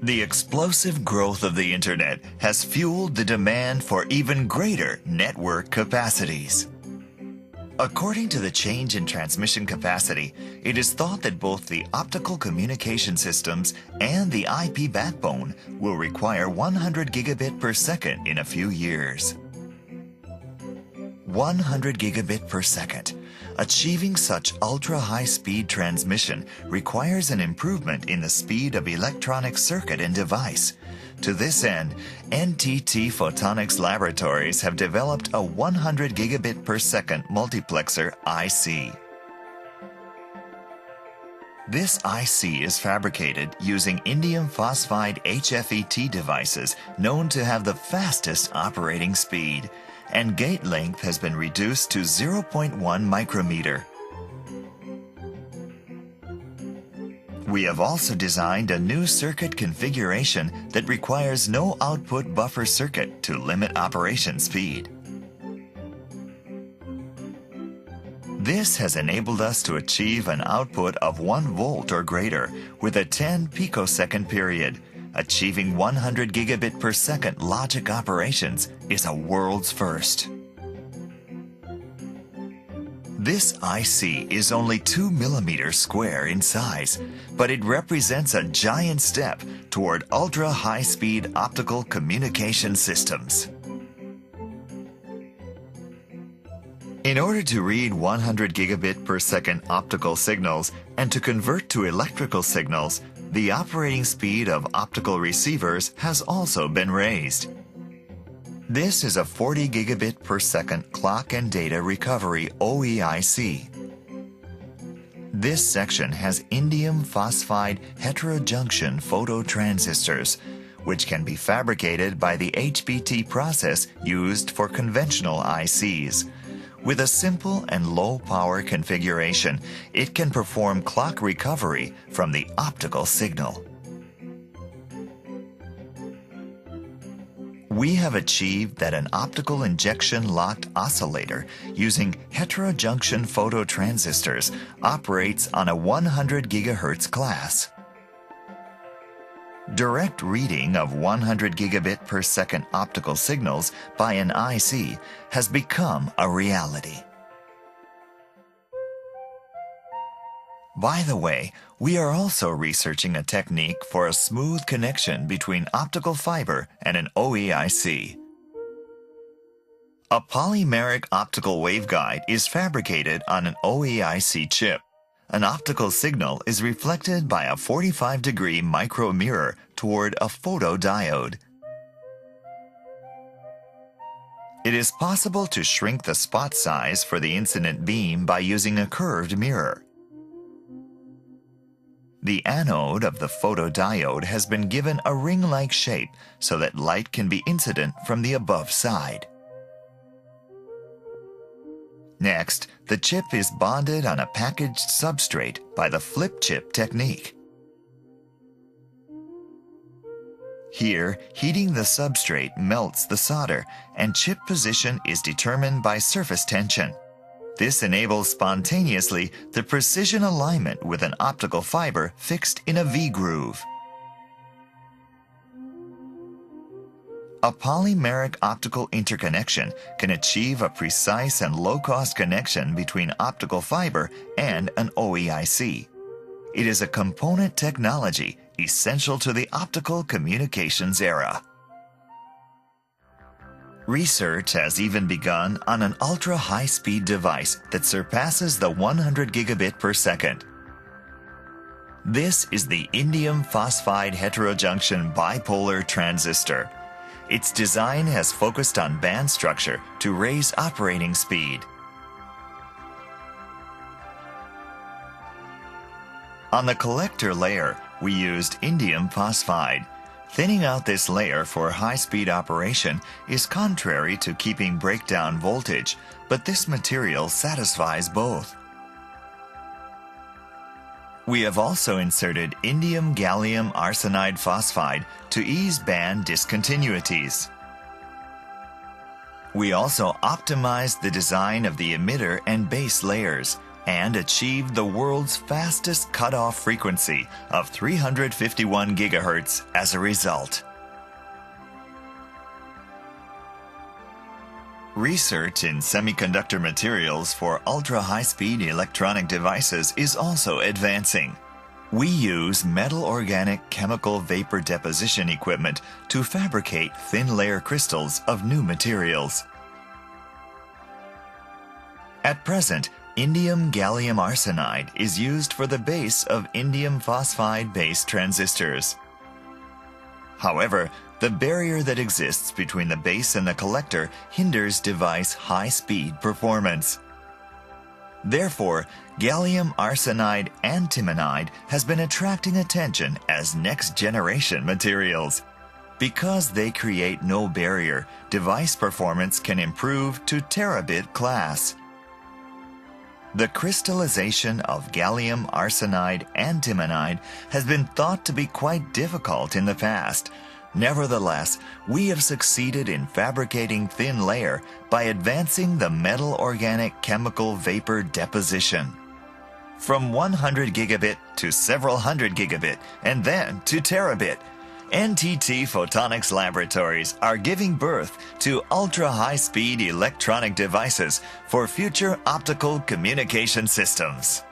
The explosive growth of the Internet has fueled the demand for even greater network capacities. According to the change in transmission capacity, it is thought that both the optical communication systems and the IP backbone will require 100 gigabit per second in a few years. 100 gigabit per second. Achieving such ultra-high-speed transmission requires an improvement in the speed of electronic circuit and device. To this end, NTT Photonics Laboratories have developed a 100 gigabit per second multiplexer IC. This IC is fabricated using indium phosphide HFET devices known to have the fastest operating speed, and gate length has been reduced to 0.1 micrometer. We have also designed a new circuit configuration that requires no output buffer circuit to limit operation speed. This has enabled us to achieve an output of 1 volt or greater with a 10 picosecond period. Achieving 100 gigabit per second logic operations is a world's first. This IC is only 2 millimeters square in size, but it represents a giant step toward ultra-high-speed optical communication systems. In order to read 100 gigabit per second optical signals and to convert to electrical signals, the operating speed of optical receivers has also been raised. This is a 40 gigabit per second clock and data recovery OEIC. This section has indium phosphide heterojunction phototransistors, which can be fabricated by the HBT process used for conventional ICs. With a simple and low-power configuration, it can perform clock recovery from the optical signal. We have achieved that an optical injection locked oscillator using heterojunction phototransistors operates on a 100 GHz class. Direct reading of 100 gigabit per second optical signals by an IC has become a reality. By the way, we are also researching a technique for a smooth connection between optical fiber and an OEIC. A polymeric optical waveguide is fabricated on an OEIC chip. An optical signal is reflected by a 45-degree micromirror toward a photodiode. It is possible to shrink the spot size for the incident beam by using a curved mirror. The anode of the photodiode has been given a ring-like shape so that light can be incident from the above side. Next, the chip is bonded on a packaged substrate by the flip chip technique. Here, heating the substrate melts the solder, and chip position is determined by surface tension. This enables spontaneously the precision alignment with an optical fiber fixed in a V-groove. A polymeric optical interconnection can achieve a precise and low-cost connection between optical fiber and an OEIC. It is a component technology essential to the optical communications era. Research has even begun on an ultra-high-speed device that surpasses the 100 gigabit per second. This is the indium phosphide heterojunction bipolar transistor. Its design has focused on band structure to raise operating speed. On the collector layer, we used indium phosphide. Thinning out this layer for high-speed operation is contrary to keeping breakdown voltage, but this material satisfies both. We have also inserted indium gallium arsenide phosphide to ease band discontinuities. We also optimized the design of the emitter and base layers. and achieved the world's fastest cutoff frequency of 351 GHz as a result. Research in semiconductor materials for ultra-high-speed electronic devices is also advancing. We use metal organic chemical vapor deposition equipment to fabricate thin layer crystals of new materials. At present, indium gallium arsenide is used for the base of indium phosphide-based transistors. However, the barrier that exists between the base and the collector hinders device high-speed performance. Therefore, gallium arsenide antimonide has been attracting attention as next-generation materials. Because they create no barrier, device performance can improve to terabit class. The crystallization of gallium arsenide antimonide has been thought to be quite difficult in the past. Nevertheless, we have succeeded in fabricating thin layer by advancing the metal organic chemical vapor deposition. From 100 gigabit to several hundred gigabit and then to terabit, NTT Photonics Laboratories are giving birth to ultra-high-speed electronic devices for future optical communication systems.